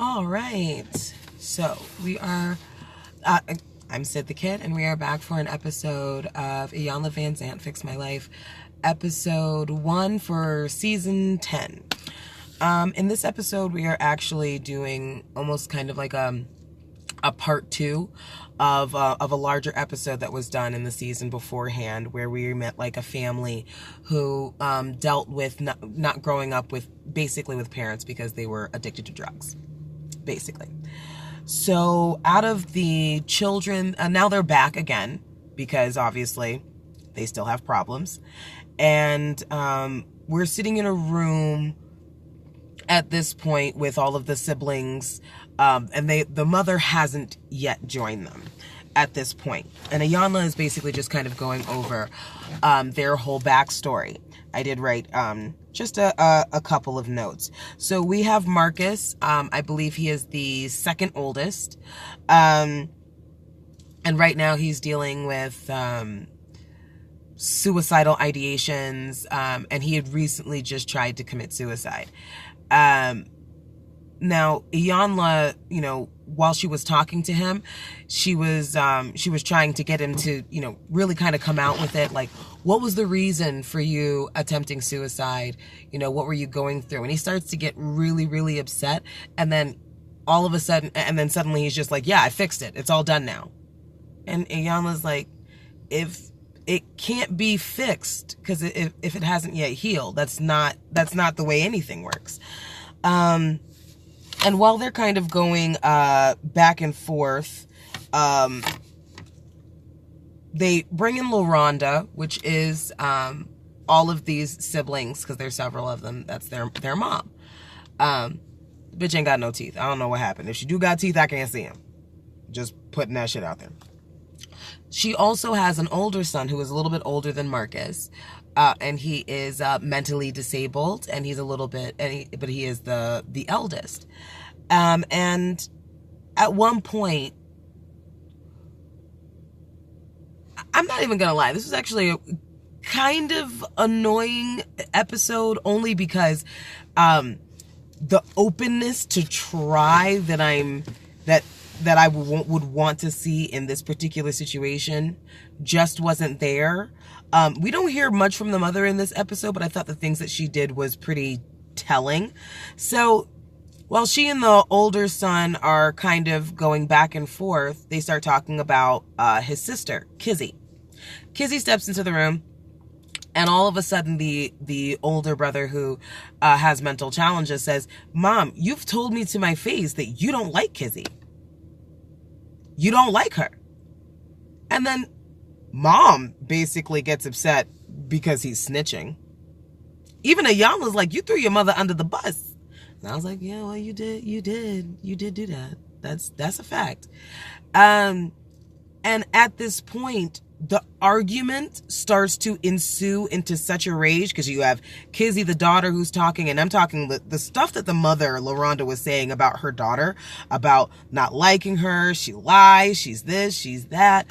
All right. So we are, I'm Sid the Kid, and we are back for an episode of Iyanla Van Zant Fix My Life, episode 1 for season 10. In this episode, we are actually doing almost kind of like a part 2 of a larger episode that was done in the season beforehand, where we met like a family who dealt with not growing up with parents because they were addicted to drugs, basically. So out of the children, now they're back again because obviously they still have problems, and we're sitting in a room at this point with all of the siblings, and the mother hasn't yet joined them at this point. And Iyanla is basically just kind of going over their whole backstory. I did write just a couple of notes. So we have Marcus. I believe he is the second oldest. And right now he's dealing with suicidal ideations. And he had recently just tried to commit suicide. Now, Iyanla, while she was talking to him, she was trying to get him to, really kind of come out with it. Like, what was the reason for you attempting suicide? What were you going through? And he starts to get really, really upset. And then all of a sudden, suddenly he's just like, yeah, I fixed it. It's all done now. And Iyanla's like, if it can't be fixed, because if it hasn't yet healed, that's not the way anything works. And while they're kind of going back and forth, they bring in LaRonda, which is all of these siblings, because there's several of them. That's their mom. Bitch ain't got no teeth. I don't know what happened. If she do got teeth, I can't see them. Just putting that shit out there. She also has an older son who is a little bit older than Marcus. And he is mentally disabled, and he's a little bit, but he is the eldest. And at one point, I'm not even gonna lie, this was actually a kind of annoying episode, only because the openness to try that I would want to see in this particular situation just wasn't there. We don't hear much from the mother in this episode, but I thought the things that she did was pretty telling. So while she and the older son are kind of going back and forth, they start talking about his sister, Kizzy. Kizzy steps into the room, and all of a sudden the older brother, who has mental challenges, says, "Mom, you've told me to my face that you don't like Kizzy. You don't like her." And then Mom basically gets upset because he's snitching. Even Iyanla's like, "You threw your mother under the bus." And I was like, "Yeah, well, you did do that. That's a fact." And at this point, the argument starts to ensue into such a rage, because you have Kizzy, the daughter, who's talking, and I'm talking the stuff that the mother, LaRonda, was saying about her daughter, about not liking her. She lies. She's this. She's that.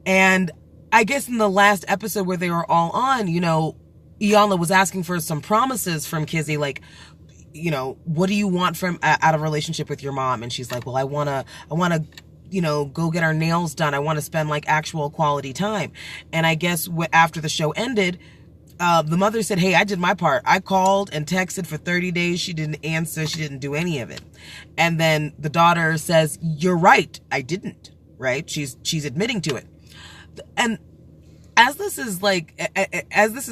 And I guess in the last episode where they were all on, Iyanla was asking for some promises from Kizzy, like, what do you want from out of a relationship with your mom? And she's like, well, I want to, go get our nails done. I want to spend like actual quality time. And I guess after the show ended, the mother said, "Hey, I did my part. I called and texted for 30 days. She didn't answer. She didn't do any of it." And then the daughter says, "You're right. I didn't." Right? She's admitting to it. And as this is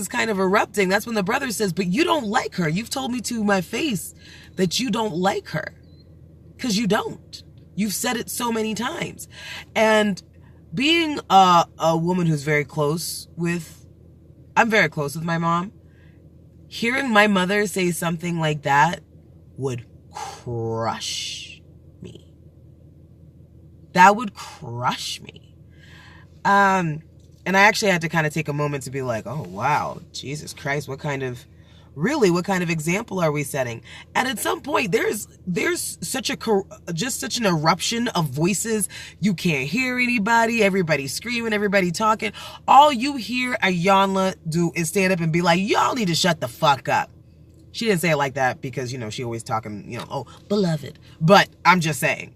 kind of erupting, that's when the brother says, "But you don't like her. You've told me to my face that you don't like her, because you don't. You've said it so many times." And being a woman who's I'm very close with my mom, hearing my mother say something like that would crush me. That would crush me. And I actually had to kind of take a moment to be like, oh, wow, Jesus Christ, what kind of example are we setting? And at some point, there's such an eruption of voices. You can't hear anybody. Everybody's screaming, everybody talking. All you hear Iyanla do is stand up and be like, y'all need to shut the fuck up. She didn't say it like that because, she always talking, oh, beloved. But I'm just saying.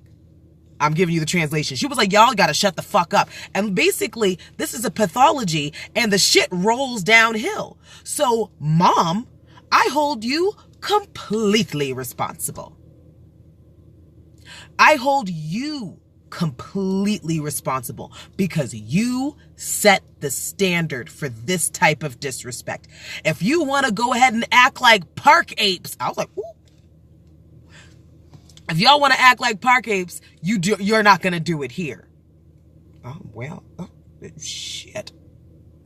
I'm giving you the translation. She was like, y'all gotta shut the fuck up. And basically, this is a pathology and the shit rolls downhill. So, Mom, I hold you completely responsible. I hold you completely responsible because you set the standard for this type of disrespect. If you want to go ahead and act like park apes, I was like, ooh. If y'all want to act like park apes, you're not going to do it here. Oh, well, shit.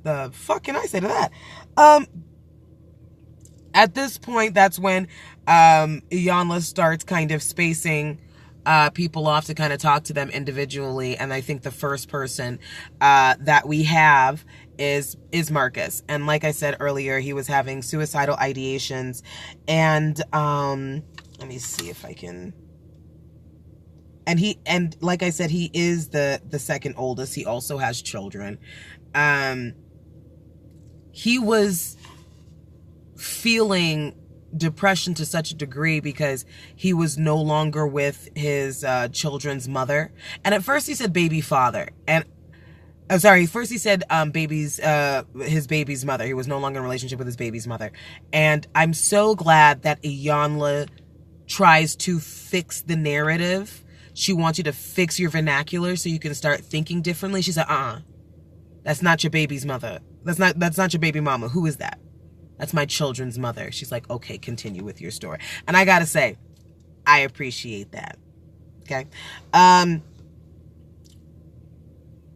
The fuck can I say to that? At this point, that's when Iyanla starts kind of spacing people off to kind of talk to them individually. And I think the first person that we have is Marcus. And like I said earlier, he was having suicidal ideations. And let me see if I can... And like I said, he is the second oldest. He also has children. He was feeling depression to such a degree because he was no longer with his children's mother. And at first he said baby father. And I'm sorry, first he said his baby's mother. He was no longer in a relationship with his baby's mother. And I'm so glad that Iyanla tries to fix the narrative. She wants you to fix your vernacular so you can start thinking differently. She said, that's not your baby's mother. That's not your baby mama. Who is that? That's my children's mother. She's like, okay, continue with your story. And I gotta say, I appreciate that. Okay.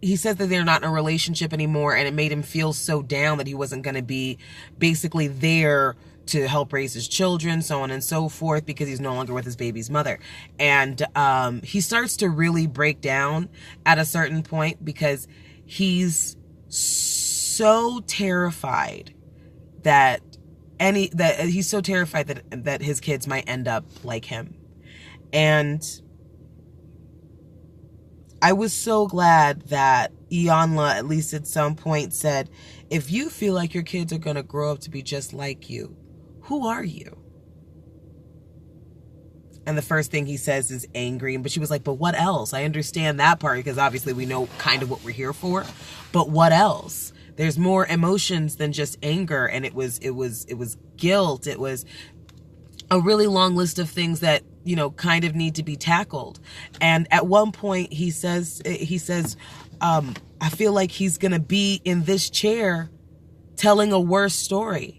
He said that they're not in a relationship anymore, and it made him feel so down that he wasn't going to be basically there to help raise his children, so on and so forth, because he's no longer with his baby's mother. And he starts to really break down at a certain point because he's so terrified that he's so terrified that his kids might end up like him. And I was so glad that Iyanla, at least at some point, said, if you feel like your kids are going to grow up to be just like you, who are you? And the first thing he says is angry. But she was like, but what else? I understand that part because obviously we know kind of what we're here for. But what else? There's more emotions than just anger. And it was guilt. It was a really long list of things that, kind of need to be tackled. And at one point he says, I feel like he's going to be in this chair telling a worse story.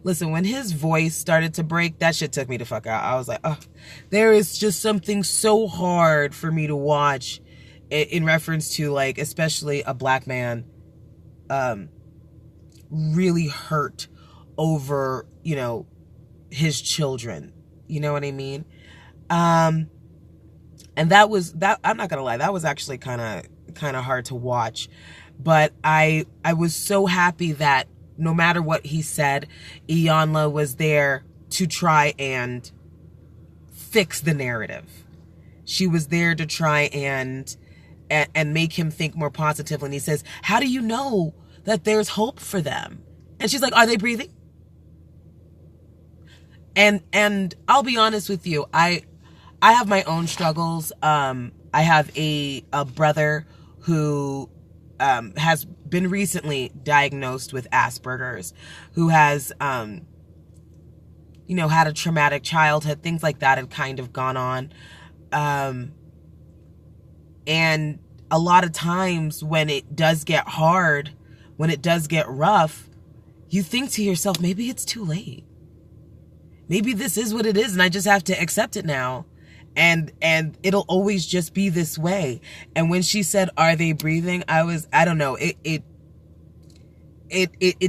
Listen, when his voice started to break, that shit took me the fuck out. I was like, oh, there is just something so hard for me to watch in reference to, like, especially a black man really hurt over, his children. You know what I mean? And that I'm not gonna lie, that was actually kind of hard to watch. But I was so happy that no matter what he said, Iyanla was there to try and fix the narrative. She was there to try and make him think more positively. And he says, how do you know that there's hope for them? And she's like, are they breathing? And I'll be honest with you, I have my own struggles. I have a brother who has been recently diagnosed with Asperger's, who has, had a traumatic childhood, things like that had kind of gone on. And a lot of times when it does get hard, when it does get rough, you think to yourself, maybe it's too late. Maybe this is what it is and I just have to accept it now. And it'll always just be this way. And when she said, are they breathing? I don't know. It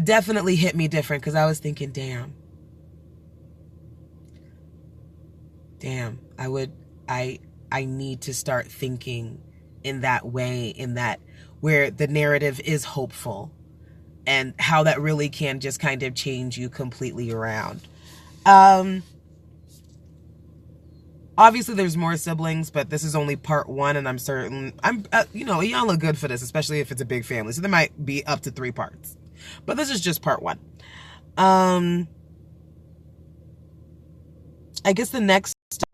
definitely hit me different because I was thinking, damn, I need to start thinking in that way, in that where the narrative is hopeful and how that really can just kind of change you completely around. Obviously there's more siblings, but this is only part 1, and I'm certain, y'all look good for this, especially if it's a big family. So there might be up to 3 parts, but this is just part 1. I guess the next